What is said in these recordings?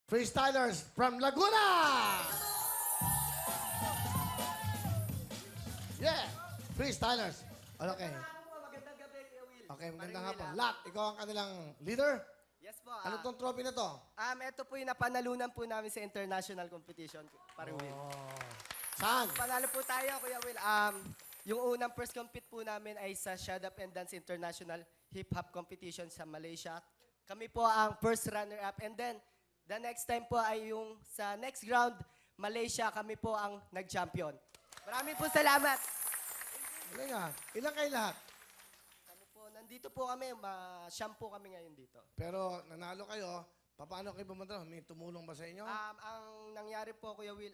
freestylers from Laguna! Yeah! Freestylers. Okay. Magandang gabi, Kuya Will. Okay, magandang Paring hapon. Will, Lat, ikaw ang kanilang leader? Yes po. Ano tong trophy na to? Ito po yung napanalunan po namin sa international competition, Paring Will. Saan? Panalo po tayo, Kuya Will. Yung unang first compete po namin ay sa Shut Up and Dance International Hip Hop Competition sa Malaysia. Kami po ang first runner-up. And then, the next time po ay yung sa next round, Malaysia, kami po ang nag-champion. Maraming po salamat. Galing ah. Ilan kayo lahat? Kami po, nandito po kami, siyam po kami ngayon dito. Pero nanalo kayo, paano kayo pumunta? May tumulong ba sa inyo? Ang nangyari po, Kuya Will,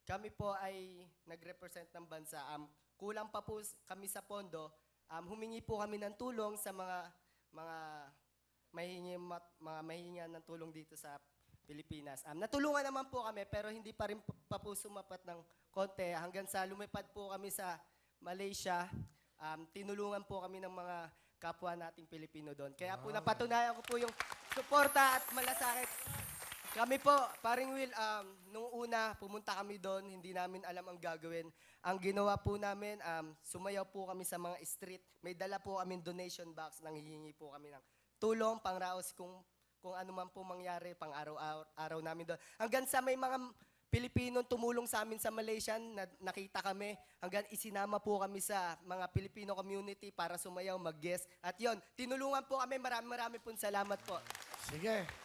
kami po ay nag-represent ng bansa. Kulang pa po kami sa pondo. Humingi po kami ng tulong sa mga mahihingi ng tulong dito sa Pilipinas. Natulungan naman po kami pero hindi pa rin pa po sumapat ng konti. Hanggang sa lumipad po kami sa Malaysia, tinulungan po kami ng mga kapwa nating Pilipino doon. Kaya po napatunayan ko po yung suporta at malasakit. Kami po, Paring Will, nung una pumunta kami doon, hindi namin alam ang gagawin. Ang ginawa po namin, sumayaw po kami sa mga street. May dala po kami donation box, nanghihingi po kami ng tulong, pangraos kung ano man po mangyari, pang araw namin doon. Hanggang sa may mga Pilipino tumulong sa amin sa Malaysia, nakita kami, hanggang isinama po kami sa mga Filipino community para sumayaw, mag-guest. At yon, tinulungan po kami, marami pong salamat po. Sige.